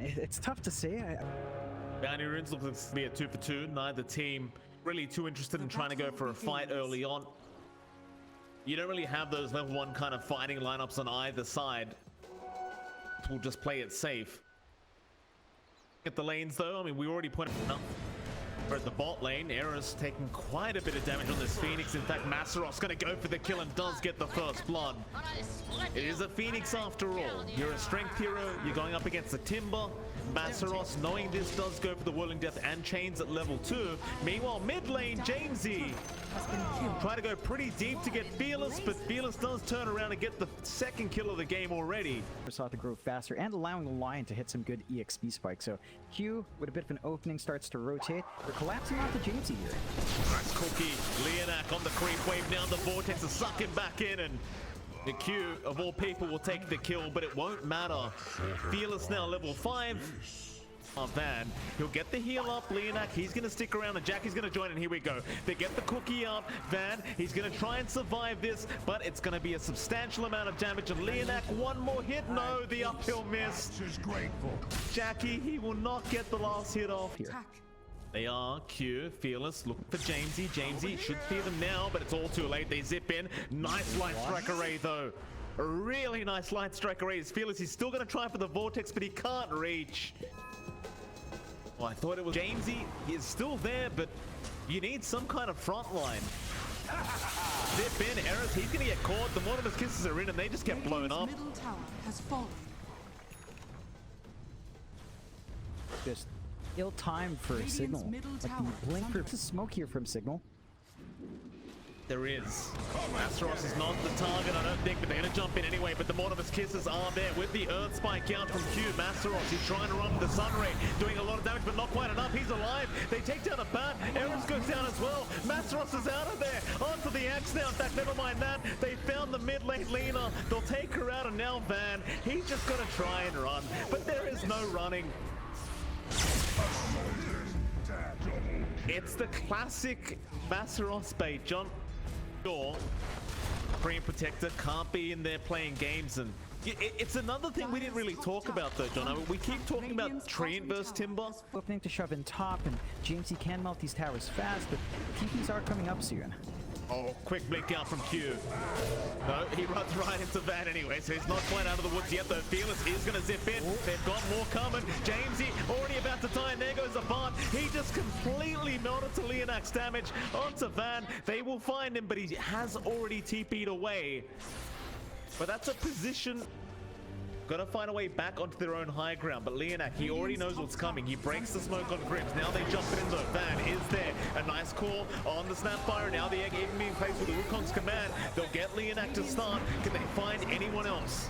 It's tough to say. Bounty Runes looks to be a 2 for 2. Neither team really too interested in trying to go for a fight early on. You don't really have those level 1 kind of fighting lineups on either side. We'll just play it safe. At the lanes though, I mean, we already pointed out. We're at the bot lane. Era's taking quite a bit of damage on this Phoenix. In fact, Masaros going to go for the kill and does get the first blood. It is a Phoenix after all. You're a strength hero. You're going up against the Timber. Masaros, knowing this, does go for the Whirling Death and chains at level 2. Meanwhile, mid lane, Jamesy try to go pretty deep to get Fearless, but Fearless does turn around and get the second kill of the game already. Saw it to grow faster and allowing the Lion to hit some good EXP spikes. So Q, with a bit of an opening, starts to rotate. They're collapsing onto Jamesy here. Nice cookie. Leonak on the creep wave now. The Vortex is sucking back in, and the Q, of all people, will take the kill, but it won't matter. Fearless now level 5. Van, he'll get the heal up. Leonak, he's going to stick around, and Jackie's going to join, and here we go. They get the cookie up. Van, he's going to try and survive this, but it's going to be a substantial amount of damage. And Leonak, one more hit. No, the uphill miss. Jackie, he will not get the last hit off here. They are Q, Fearless, looking for Jamesy. Jamesy should fear them now, but it's all too late. They zip in. Nice light strike array, though. A really nice light strike array. Is Fearless. He's still going to try for the Vortex, but he can't reach. Well, I thought it was Jamesy. He's still there, but you need some kind of front line. Zip in, Eris. He's going to get caught. The Mortimer's kisses are in, and they just get blown up. Middle tower has fallen. Just ill-timed for Cignal. Like the blink for smoke here from Cignal. There is. Masaros is not the target, I don't think, but they're going to jump in anyway. But the Mortimer's kisses are there with the Earth Spike out from Q. Masaros, he's trying to run the Sun Ray, doing a lot of damage, but not quite enough. He's alive. They take down a bat. Eris goes down as well. Masaros is out of there. Onto the axe now. In fact, never mind that. They found the mid lane Lena. They'll take her out, and now Van, he's just going to try and run. But there is no running. It's the classic Masaros bait, John. Sure, Supreme Protector can't be in there playing games, and it's another thing we didn't really talk about though, John. I mean, we keep talking about Treant versus Timber. Opening to shove in top, and Jamesy can melt these towers fast, but TPs are coming up soon. Oh, quick blink out from Q. No, he runs right into Van anyway, so he's not quite out of the woods yet, though. Fearless is going to zip in. They've got more coming. Jamesy already about to die, and there goes the bot. He just completely melted to Leonak's damage onto Van. They will find him, but he has already TP'd away. But that's a position. Gotta find a way back onto their own high ground, but Leonak, he already knows what's coming. He breaks the smoke on Grims. Now they jump it in though. Van is there. A nice call on the Snapfire. Now the egg even being placed with the Wukong's command. They'll get Leonak to start. Can they find anyone else?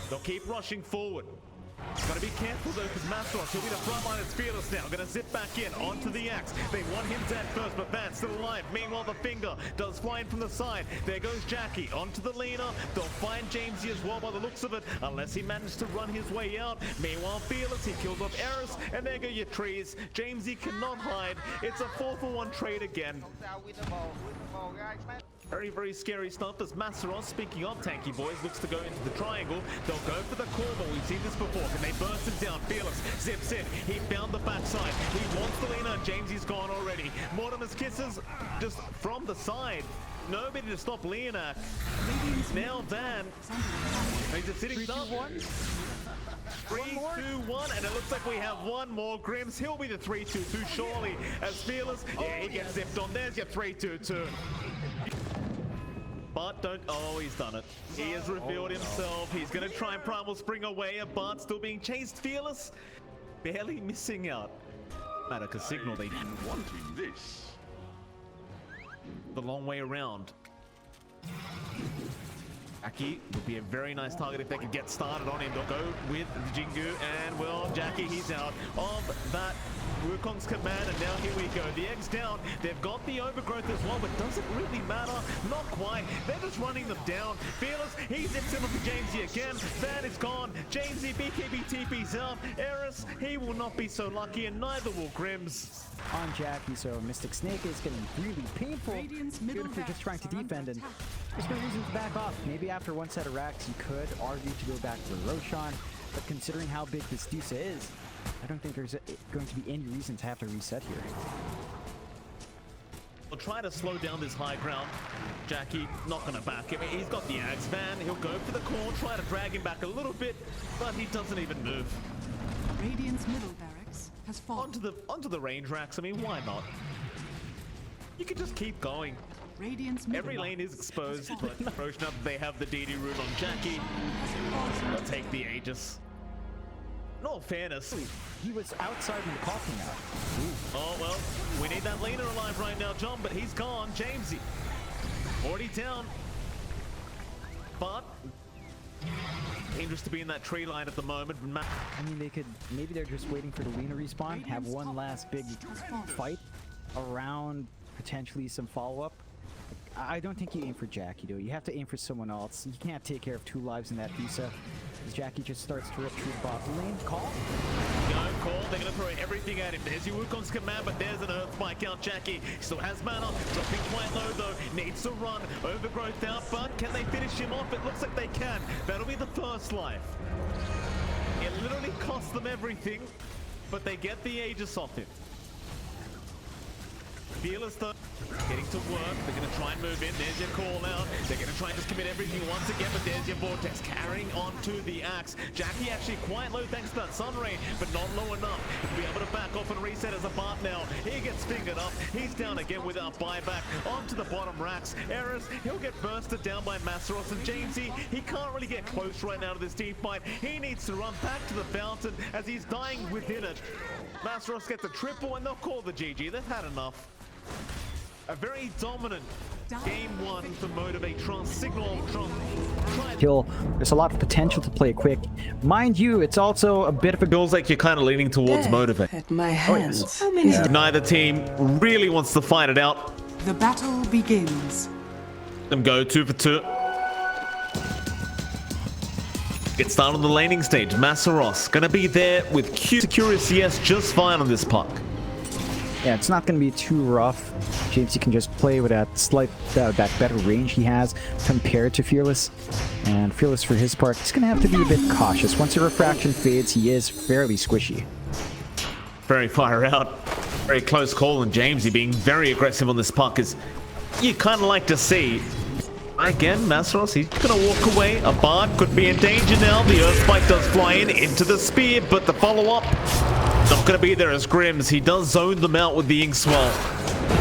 They'll keep rushing forward. Gotta be careful though, because Masaros, he'll be the front line. It's Fearless now. Gonna zip back in onto the axe. They want him dead first, but Van's still alive. Meanwhile, the finger does fly in from the side. There goes Jackie onto the Lena. They'll find Jamesy as well by the looks of it, unless he managed to run his way out. Meanwhile, Fearless, he kills off Eris, and there go your trees. Jamesy cannot hide. It's a 4-for-1 trade again. Very, very scary stuff as Masaros, speaking of tanky boys, looks to go into the triangle. They'll go for the core, but we've seen this before. Can they burst him down? Fearless zips in. He found the backside. He wants the Lena. Jamesy's gone already. Mortimer's kisses just from the side. Nobody to stop Leonak. Now Van. He's just sitting up. 3, 2, 1, and it looks like we have one more. Grims, he'll be the 3-2-2 surely. As Fearless, yeah, he gets zipped on. There's your 3-2-2. But don't, oh, he's done it. He has revealed himself. He's going to try and Primal Spring away. A Bart still being chased. Fearless, barely missing out. Matter because Cignal, they wanting this. The long way around. Jackie would be a very nice target if they could get started on him. They'll go with the Jingu, and well, Jackie, he's out of that Wukong's command, and now here we go. The egg's down. They've got the overgrowth as well, but does it really matter? Not quite. They're just running them down. Fearless, he zips in with the Jamesy again. Van is gone. Jamesy, BKB TP's out. Eris, he will not be so lucky, and neither will Grims. On Jackie, so Mystic Snake is getting really painful. Good if you're just trying to defend, and there's no reason to back off. Maybe after one set of racks, you could argue to go back for Roshan, But considering how big this Deuce is, I don't think there's going to be any reason to have to reset here. We'll try to slow down this high ground. Jackie not gonna back him. He's got the Axe Van. He'll go for the core, try to drag him back a little bit, but he doesn't even move. Radiant's middle barracks has fallen. Onto the range racks. I mean, why not? You can just keep going. Radiant's middle Every lane is exposed, but Roshan up, they have the DD route on Jackie. They'll take the Aegis. In all fairness, He was outside when the call came out. oh well, we need that laner alive right now, John, but he's gone. Jamesy already down, but dangerous to be in that tree line at the moment. I mean, they could, maybe they're just waiting for the Luna respawn, have one last big fight around potentially some follow-up. I don't think you aim for Jackie, though. You have to aim for someone else. You can't take care of 2 lives in that Visa. As Jackie just starts to rip through the bottom lane. Call? No call, they're gonna throw everything at him. There's your Wukong's command, but there's an Earth Spike out. Jackie still has mana, dropping quite low though. Needs to run, overgrowth out, but can they finish him off? It looks like they can. That'll be the first life. It literally cost them everything, but they get the Aegis off him. Fearless though, getting to work. They're going to try and move in. There's your call out. They're going to try and just commit everything once again, but there's your Vortex carrying on to the Axe. Jackie actually quite low thanks to that Sun Ray, but not low enough to be able to back off and reset as a Bart now. He gets fingered up. He's down again without buyback. Onto the bottom racks. Eris, he'll get bursted down by Masaros, and Jamesy, he can't really get close right now to this team fight. He needs to run back to the fountain as he's dying within it. Masaros gets a triple and they'll call the GG. They've had enough. A very dominant game 1 for Motivate.Trust. Cignal Kill. There's a lot of potential to play quick. Mind you, it's also a bit of a... feels like you're kind of leaning towards Motivate. At my hands. How many? Neither team really wants to fight it out. The battle begins. Them go 2 for 2. Get started on the laning stage. Masaros gonna be there with Q. Securus, yes, just fine on this puck. Yeah, it's not going to be too rough. Jamesy can just play with that that better range he has compared to Fearless. And Fearless, for his part, he's going to have to be a bit cautious. Once the refraction fades, he is fairly squishy. Very far out. Very close call, and Jamesy being very aggressive on this puck is you kind of like to see. Again, Masaros, he's going to walk away. A Bard could be in danger now. The Earth Spike does fly in into the spear, but the follow-up not going to be there as Grims. He does zone them out with the Inkswell.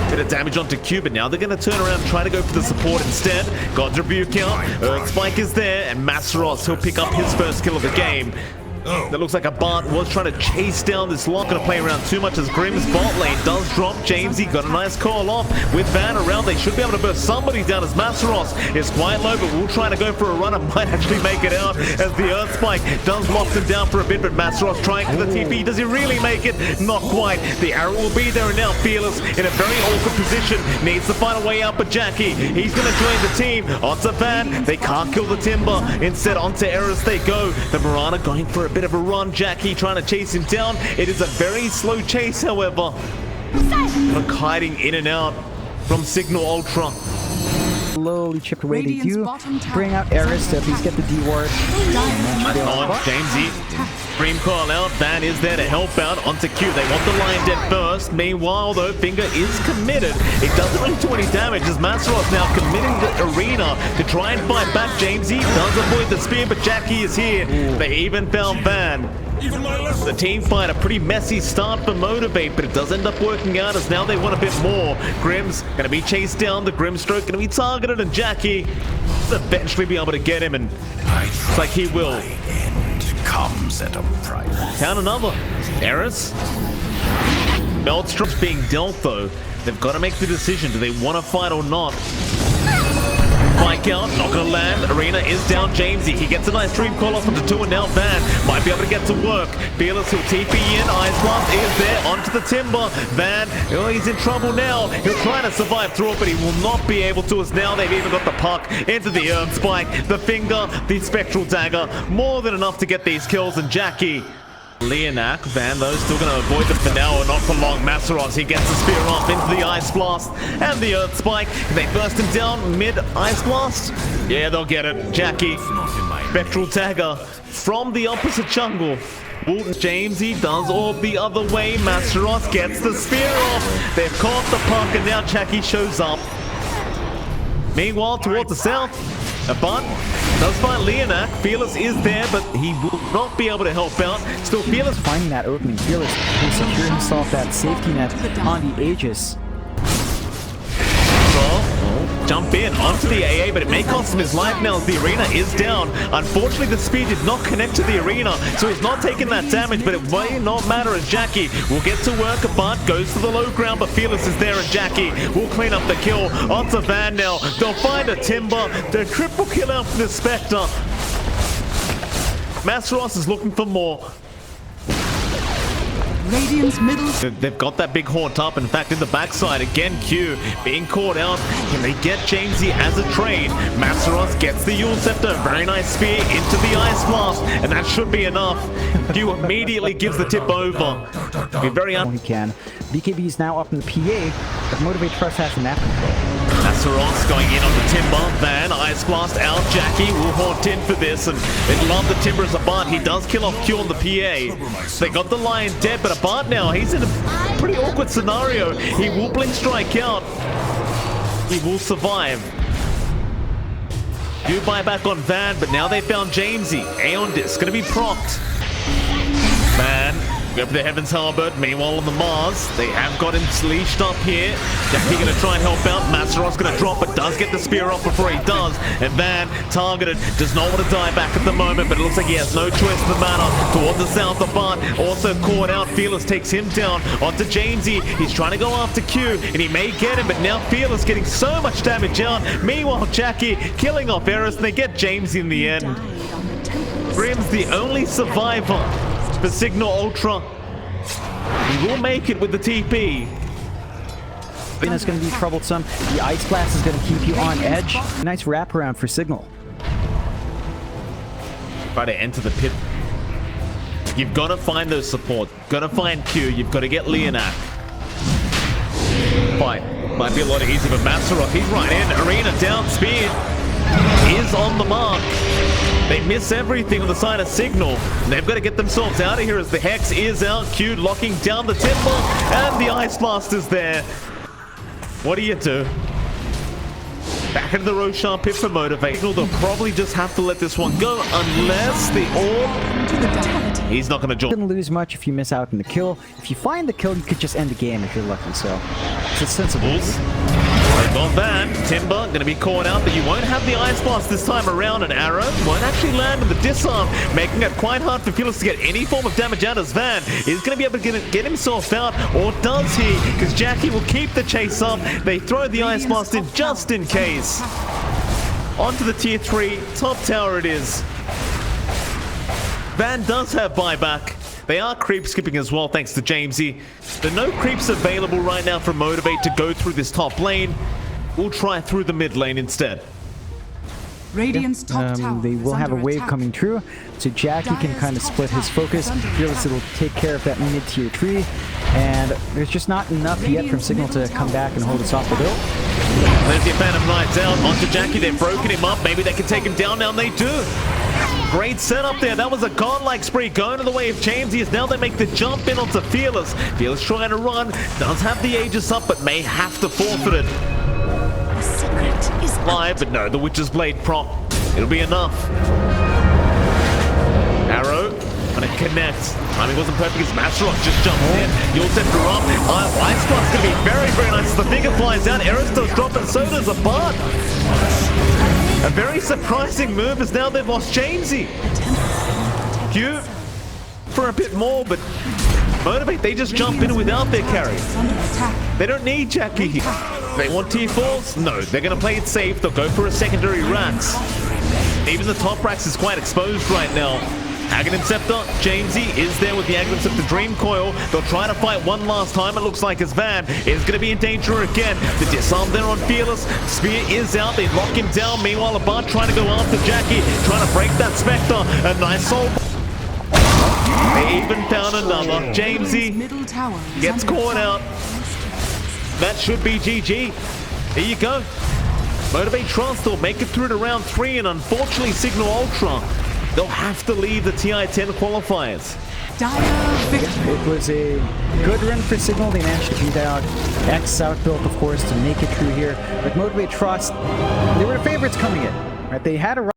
Bit of damage onto Q, but now they're going to turn around and try to go for the support instead. God's Rebuke out. Earth Spike is there, and Masaros, he'll pick up his first kill of the game. That looks like a Bart was trying to chase down this lock. Gonna play around too much as Grimm's bot lane does drop. Jamesy got a nice call off with Van around. They should be able to burst somebody down as Masaros is quite low, but we'll try to go for a run. It might actually make it out as the Earth Spike does lock them down for a bit, but Masaros trying for the TP. Does he really make it? Not quite. The arrow will be there, and now Fearless in a very awkward position. Needs to find a way out, but Jackie, he's gonna join the team. Onto Van. They can't kill the Timber. Instead, onto Eris they go. The Mirana going for a bit of a run. Jackie trying to chase him down. It is a very slow chase, however. Look, hiding in and out from Cignal Ultra. Slowly chipped away. They do bring out Eris to at least get the D-ward. On Jamesy. Dream call out. Van is there to help out onto Q. They want the line dead first. Meanwhile, though, Finger is committed. It doesn't really do any damage as Masaros now committing the arena to try and fight back. Jamesy does avoid the spear, but Jackie is here. They even found Van. The team fight, a pretty messy start for Motivate, but it does end up working out as now they want a bit more. Grim's going to be chased down, the Grimstroke going to be targeted, and Jackie will eventually be able to get him, and it's like he will. Comes at a price. Count another. Eris. Meltstrom's being dealt though. They've got to make the decision. Do they want to fight or not? Spike out, not gonna land. Arena is down. Jamesy, he gets a nice dream call off onto 2, and now Van might be able to get to work. Fearless, he'll TP in. Ice Blast is there onto the Timber. Van, oh, he's in trouble now. He'll try to survive through it, but he will not be able to, as now they've even got the puck into the Earth Spike. The Finger, the Spectral Dagger, more than enough to get these kills, and Jackie. Leonak, Van though, still going to avoid them for now, or not for long. Masaros, he gets the spear off into the Ice Blast and the Earth Spike. They burst him down mid Ice Blast. Yeah, they'll get it. Jackie Spectral Dagger from the opposite jungle. Jamesy does orb the other way. Masteros gets the spear off. They've caught the puck, and now Jackie shows up. Meanwhile, towards the south, Abant does find Leonak. Fearless is there, but he will not be able to help out. Still, Fearless Finding that opening, Fearless will secure himself that safety net on the Aegis. jump in onto the AA, but it may cost him his life now as the arena is down. Unfortunately, the speed did not connect to the arena, so he's not taking that damage, but it may not matter as Jackie will get to work. Bart goes to the low ground, but Fearless is there, and Jackie will clean up the kill. Onto Van now. They'll find a Timber. The triple kill out for the Spectre. Masteros is looking for more. Radiant's middle. They've got that big haunt up. In fact, in the backside again, Q being caught out. Can they get Jamesy as a trade? Masteros gets the Yule Scepter. Very nice spear into the Ice Blast, and that should be enough. Q immediately gives the tip over. Be very He can. BKB is now up in the PA, but Motivate.Trust has the map control. Masteros going in on the Timber. Van, Ice Blast out. Jackie will haunt in for this, and they love the Timber as a Bart. He does kill off Q on the PA. They got the Lion dead, but a Bart now, he's in a pretty awkward scenario. He will blink strike out. He will survive. Do buy back on Van, but now they found Jamesy. Aeon Disc gonna be procced. Van, go for the Heaven's Halberd. Meanwhile on the Mars, they have got him leashed up here. Jackie gonna try and help out. Masteros gonna drop, but does get the spear off before he does. And Van, targeted, does not want to die back at the moment, but it looks like he has no choice in the matter. Towards the south of Bart, also caught out. Fearless takes him down. Onto Jamesy. He's trying to go after Q, and he may get him, but now Fearless getting so much damage out. Meanwhile, Jackie killing off Eris, and they get Jamesy in the end. Brim's the only survivor for Cignal Ultra. He will make it with the TP. It's going to be troublesome. The Ice Blast is going to keep you on edge. Nice wraparound for Cignal. Try to enter the pit. You've got to find those support. Got to find Q. You've got to get Leonak. Fight. Might be a lot easier, but Masteros, he's right in. Arena down. Speed is on the mark. They miss everything on the side of Cignal. They've got to get themselves out of here as the Hex is out. Q locking down the Timber, and the Ice Blast is there. What do you do? Back into the Roshan pit for Motivate. They'll probably just have to let this one go unless the orb... He's not going to join. You couldn't lose much if you miss out on the kill. If you find the kill, you could just end the game if you're lucky, so it's a sensible move. They've got Van. Timber going to be caught out, but you won't have the Ice Blast this time around. An arrow won't actually land on the disarm, making it quite hard for Fearless to get any form of damage out as Van is going to be able to get himself out, or does he? Because Jackie will keep the chase up. They throw the Ice Blast in just in case. Onto the tier 3 top tower it is. Van does have buyback. They are creep skipping as well, thanks to Jamesy. There are no creeps available right now from Motivate to go through this top lane. We'll try through the mid lane instead. Radiant's top tower. They will have a wave coming through, so Jackie can kind of split his focus. Fearless will take care of that mid tier 3, and there's just not enough yet from Cignal to come back and hold us off the hill. There's the Phantom Knights out onto Jackie. They've broken him up. Maybe they can take him down now, and they do. Great setup there. That was a godlike spree going to the way of Jamesy as now they make the jump in onto Fearless. Fearless trying to run. Does have the Aegis up, but may have to forfeit it. The secret is Live, but no, the Witch's Blade prop. It'll be enough. Arrow gonna connect. Timing wasn't perfect as Masteros just jumped in. You'll set her up. Ice Blast's gonna be very, very nice as the figure flies down. Eris does drop, and so does a Bart. A very surprising move as now they've lost Jamesy. Q for a bit more, but Motivate, they just jump in without their carry. They don't need Jackie here. They want tier 4s? No, they're going to play it safe. They'll go for a secondary Rax. Even the top Rax is quite exposed right now. Aghanim Scepter, Jamesy is there with the Aghanim Scepter Dream Coil. They'll try to fight one last time. It looks like as Van is going to be in danger again. The disarm there on Fearless. Spear is out. They lock him down. Meanwhile, a Bart trying to go after Jackie, trying to break that Spectre. A nice soul. They even found another. Jamesy gets caught out. That should be GG. Here you go. Motivate.Trust will make it through to round 3, and unfortunately Cignal Ultra, they'll have to leave the TI10 qualifiers. Dire victory. It was a good run for Cignal. They managed to beat out X Outbuilt, of course, to make it through here. But Motivate.Trust, they were the favorites coming in. Right? They had a